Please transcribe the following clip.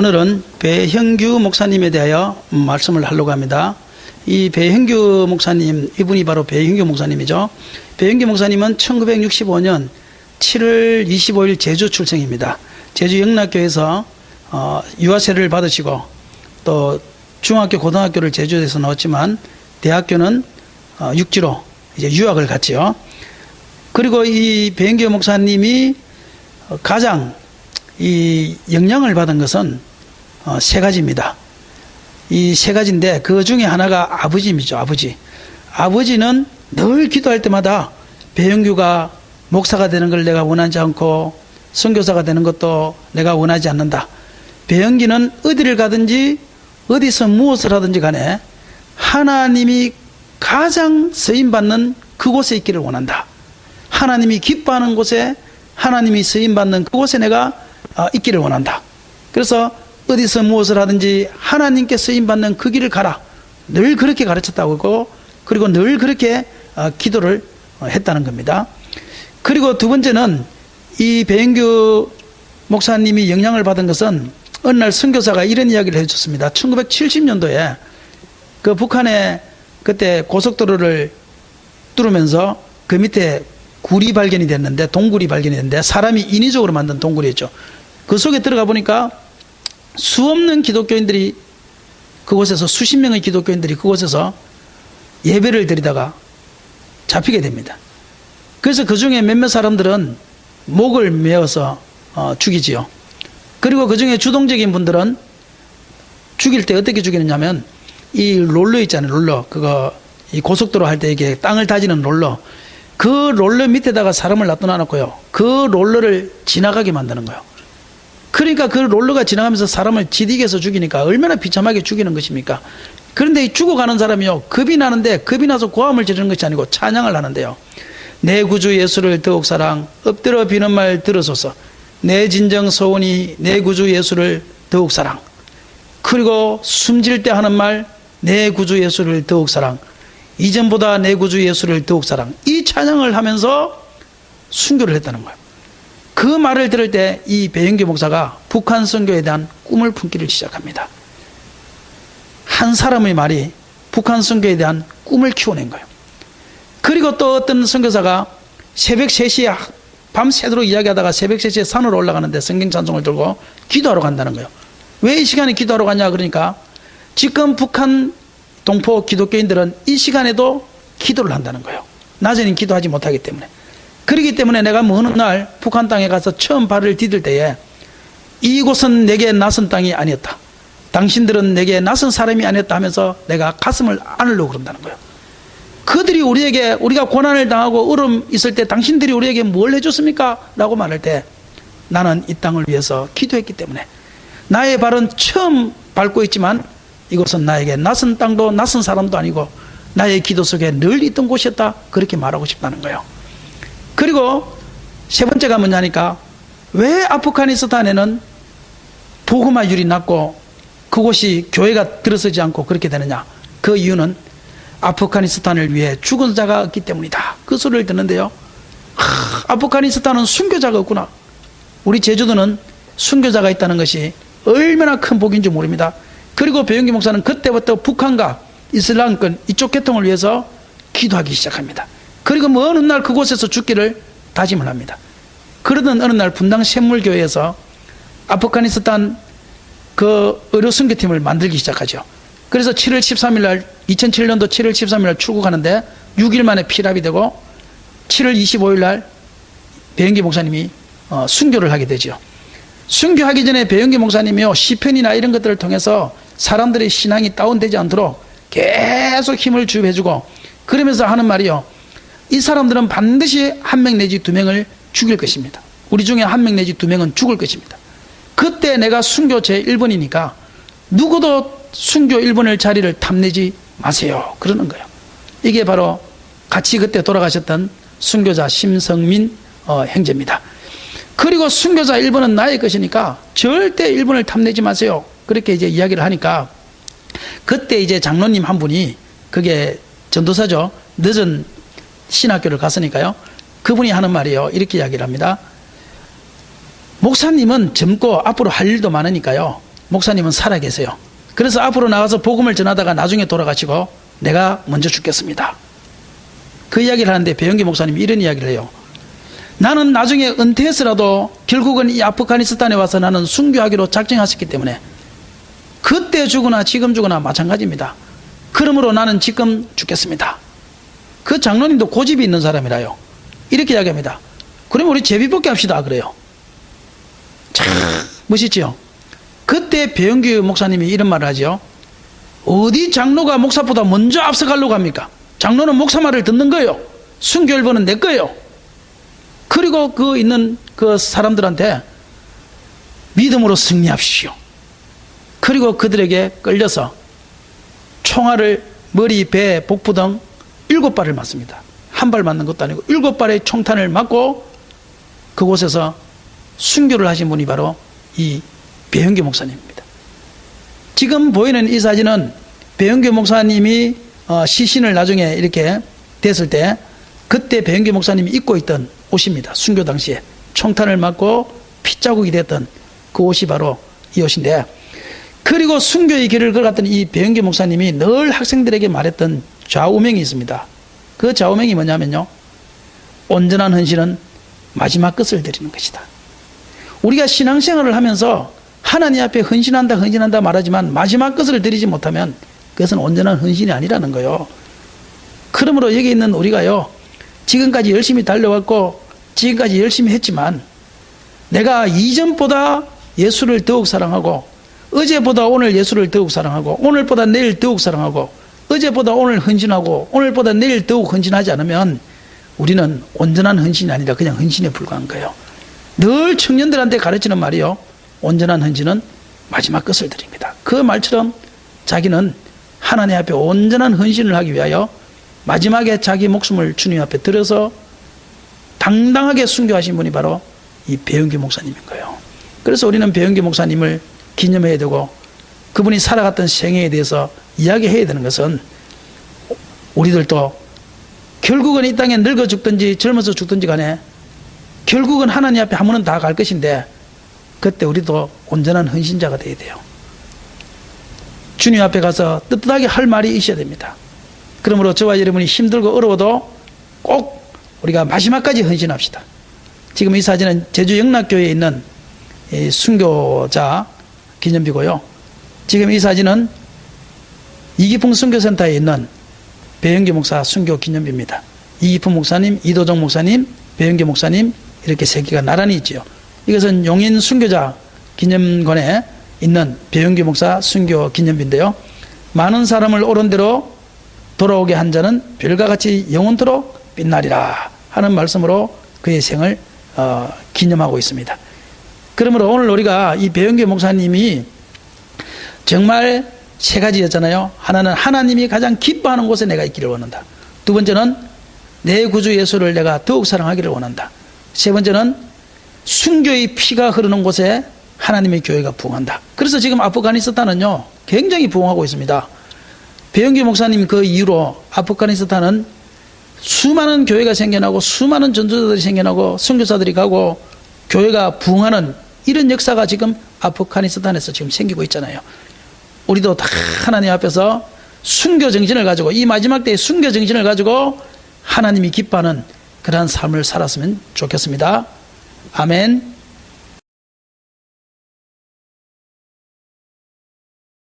오늘은 배형규 목사님에 대하여 말씀을 하려고 합니다. 이 배형규 목사님, 이분이 바로 배형규 목사님이죠. 배형규 목사님은 1965년 7월 25일 제주 출생입니다. 제주 영락교에서 유아세를 받으시고 또 중학교, 고등학교를 제주에서 나왔지만 대학교는 육지로 이제 유학을 갔지요. 그리고 이 배형규 목사님이 가장 이 영향을 받은 것은 세 가지입니다. 이 세 가지인데 그 중에 하나가 아버지이죠. 아버지는 늘 기도할 때마다 배형규가 목사가 되는 걸 내가 원하지 않고 선교사가 되는 것도 내가 원하지 않는다. 배형규는 어디를 가든지 어디서 무엇을 하든지 간에 하나님이 가장 쓰임받는 그곳에 있기를 원한다. 하나님이 기뻐하는 곳에, 하나님이 쓰임받는 그곳에 내가 있기를 원한다. 그래서 어디서 무엇을 하든지 하나님께 쓰임받는 그 길을 가라. 늘 그렇게 가르쳤다고 하고, 그리고 늘 그렇게 기도를 했다는 겁니다. 그리고 두 번째는 이 배형규 목사님이 영향을 받은 것은 어느 날 선교사가 이런 이야기를 해줬습니다. 1970년도에 그 북한에 그때 고속도로를 뚫으면서 그 밑에 굴이 발견이 됐는데, 동굴이 발견이 됐는데, 사람이 인위적으로 만든 동굴이었죠. 그 속에 들어가 보니까 수없는 기독교인들이 그곳에서, 수십 명의 기독교인들이 그곳에서 예배를 드리다가 잡히게 됩니다. 그래서 그 중에 몇몇 사람들은 목을 메어서 죽이지요. 그리고 그 중에 주동적인 분들은 죽일 때 어떻게 죽이느냐면, 이 롤러 있잖아요. 롤러. 그거, 이 고속도로 할 때 이게 땅을 다지는 롤러. 그 롤러 밑에다가 사람을 놔둬 놓고요. 그 롤러를 지나가게 만드는 거예요. 그러니까 그 롤러가 지나가면서 사람을 지디게 해서 죽이니까 얼마나 비참하게 죽이는 것입니까? 그런데 이 죽어가는 사람이요, 겁이 나는데 겁이 나서 고함을 지르는 것이 아니고 찬양을 하는데요. 내 구주 예수를 더욱 사랑, 엎드려 비는 말 들으소서. 내 진정 소원이 내 구주 예수를 더욱 사랑. 그리고 숨질 때 하는 말, 내 구주 예수를 더욱 사랑. 이전보다 내 구주 예수를 더욱 사랑. 이 찬양을 하면서 순교를 했다는 거예요. 그 말을 들을 때 이 배형규 목사가 북한 선교에 대한 꿈을 품기를 시작합니다. 한 사람의 말이 북한 선교에 대한 꿈을 키워낸 거예요. 그리고 또 어떤 선교사가 새벽 3시에 밤새도록 이야기하다가 새벽 3시에 산으로 올라가는데 성경 찬송을 들고 기도하러 간다는 거예요. 왜 이 시간에 기도하러 가냐 그러니까 지금 북한 동포 기독교인들은 이 시간에도 기도를 한다는 거예요. 낮에는 기도하지 못하기 때문에. 그렇기 때문에 내가 어느 날 북한 땅에 가서 처음 발을 디딜 때에 이곳은 내게 낯선 땅이 아니었다. 당신들은 내게 낯선 사람이 아니었다 하면서 내가 가슴을 안으려고 그런다는 거예요. 그들이 우리에게, 우리가 고난을 당하고 어려움 있을 때 당신들이 우리에게 뭘 해줬습니까? 라고 말할 때 나는 이 땅을 위해서 기도했기 때문에 나의 발은 처음 밟고 있지만 이곳은 나에게 낯선 땅도 낯선 사람도 아니고 나의 기도 속에 늘 있던 곳이었다. 그렇게 말하고 싶다는 거예요. 그리고 세 번째가 뭐냐니까 왜 아프가니스탄에는 복음화율이 낮고 그곳이 교회가 들어서지 않고 그렇게 되느냐. 그 이유는 아프가니스탄을 위해 죽은 자가 없기 때문이다. 그 소리를 듣는데요. 아프가니스탄은 순교자가 없구나. 우리 제주도는 순교자가 있다는 것이 얼마나 큰 복인지 모릅니다. 그리고 배형규 목사는 그때부터 북한과 이슬람권 이쪽 계통을 위해서 기도하기 시작합니다. 그리고 어느 날 그곳에서 죽기를 다짐을 합니다. 그러던 어느 날 분당 샘물교회에서 아프가니스탄 그 의료 선교팀을 만들기 시작하죠. 그래서 7월 13일 날 2007년도 7월 13일 날 출국하는데 6일 만에 피랍이 되고 7월 25일 날 배형규 목사님이 순교를 하게 되죠. 순교하기 전에 배형규 목사님이요, 시편이나 이런 것들을 통해서 사람들의 신앙이 다운되지 않도록 계속 힘을 주입해주고, 그러면서 하는 말이요, 이 사람들은 반드시 1명 내지 2명을 죽일 것입니다. 우리 중에 1명 내지 2명은 죽을 것입니다. 그때 내가 순교 제1번이니까 누구도 순교 1번의 자리를 탐내지 마세요. 그러는 거예요. 이게 바로 같이 그때 돌아가셨던 순교자 심성민 형제입니다. 그리고 순교자 1번은 나의 것이니까 절대 1번을 탐내지 마세요. 그렇게 이제 이야기를 하니까 그때 이제 장로님 한 분이, 그게 전도사죠. 늦은 신학교를 갔으니까요. 그분이 하는 말이에요. 이렇게 이야기를 합니다. 목사님은 젊고 앞으로 할 일도 많으니까요. 목사님은 살아계세요. 그래서 앞으로 나가서 복음을 전하다가 나중에 돌아가시고 내가 먼저 죽겠습니다. 그 이야기를 하는데 배영기 목사님이 이런 이야기를 해요. 나는 나중에 은퇴해서라도 결국은 이 아프가니스탄에 와서 나는 순교하기로 작정하셨기 때문에 그때 죽으나 지금 죽으나 마찬가지입니다. 그러므로 나는 지금 죽겠습니다. 그 장로님도 고집이 있는 사람이라요. 이렇게 이야기합니다. 그러면 우리 제비뽑기 합시다 그래요. 참 멋있죠. 그때 배영기 목사님이 이런 말을 하죠. 어디 장로가 목사보다 먼저 앞서가려고 합니까? 장로는 목사 말을 듣는 거예요. 순교일보는 내 거예요. 그리고 그 있는 그 사람들한테 믿음으로 승리합시오. 그리고 그들에게 끌려서 총알을 머리, 배, 복부 등 7발을 맞습니다. 한 발 맞는 것도 아니고 7발의 총탄을 맞고 그곳에서 순교를 하신 분이 바로 이 배영기 목사님입니다. 지금 보이는 이 사진은 배영기 목사님이 시신을 나중에 이렇게 됐을 때 그때 배영기 목사님이 입고 있던 옷입니다. 순교 당시에 총탄을 맞고 핏자국이 됐던 그 옷이 바로 이 옷인데, 그리고 순교의 길을 걸어갔던 이 배영기 목사님이 늘 학생들에게 말했던 좌우명이 있습니다. 그 좌우명이 뭐냐면요, 온전한 헌신은 마지막 것을 드리는 것이다. 우리가 신앙생활을 하면서 하나님 앞에 헌신한다 말하지만 마지막 것을 드리지 못하면 그것은 온전한 헌신이 아니라는 거예요. 그러므로 여기 있는 우리가요, 지금까지 열심히 달려왔고 지금까지 열심히 했지만 내가 이전보다 예수를 더욱 사랑하고 어제보다 오늘 예수를 더욱 사랑하고 오늘보다 내일 더욱 사랑하고 어제보다 오늘 헌신하고 오늘보다 내일 더욱 헌신하지 않으면 우리는 온전한 헌신이 아니라 그냥 헌신에 불과한 거예요. 늘 청년들한테 가르치는 말이요, 온전한 헌신은 마지막 것을 드립니다. 그 말처럼 자기는 하나님 앞에 온전한 헌신을 하기 위하여 마지막에 자기 목숨을 주님 앞에 들여서 당당하게 순교하신 분이 바로 이 배영기 목사님인 거예요. 그래서 우리는 배영기 목사님을 기념해야 되고 그분이 살아갔던 생애에 대해서 이야기해야 되는 것은 우리들도 결국은 이 땅에 늙어 죽든지 젊어서 죽든지 간에 결국은 하나님 앞에 한 번은 다 갈 것인데 그때 우리도 온전한 헌신자가 되어야 돼요. 주님 앞에 가서 떳떳하게 할 말이 있어야 됩니다. 그러므로 저와 여러분이 힘들고 어려워도 꼭 우리가 마지막까지 헌신합시다. 지금 이 사진은 제주 영락교회에 있는 순교자 기념비고요. 지금 이 사진은 이기풍 순교센터에 있는 배영기 목사 순교 기념비입니다. 이기풍 목사님, 이도정 목사님, 배영기 목사님 이렇게 세 개가 나란히 있지요. 이것은 용인 순교자 기념관에 있는 배영기 목사 순교 기념비인데요. 많은 사람을 옳은 대로 돌아오게 한 자는 별과 같이 영원토록 빛나리라 하는 말씀으로 그의 생을 기념하고 있습니다. 그러므로 오늘 우리가 이 배영기 목사님이 정말 세 가지였잖아요. 하나는 하나님이 가장 기뻐하는 곳에 내가 있기를 원한다. 두 번째는 내 구주 예수를 내가 더욱 사랑하기를 원한다. 세 번째는 순교의 피가 흐르는 곳에 하나님의 교회가 부흥한다. 그래서 지금 아프가니스탄은요 굉장히 부흥하고 있습니다. 배영기 목사님 그 이후로 아프가니스탄은 수많은 교회가 생겨나고 수많은 전도자들이 생겨나고 선교사들이 가고 교회가 부흥하는 이런 역사가 지금 아프가니스탄에서 지금 생기고 있잖아요. 우리도 다 하나님 앞에서 순교 정신을 가지고 이 마지막 때의 순교 정신을 가지고 하나님이 기뻐하는 그러한 삶을 살았으면 좋겠습니다. 아멘.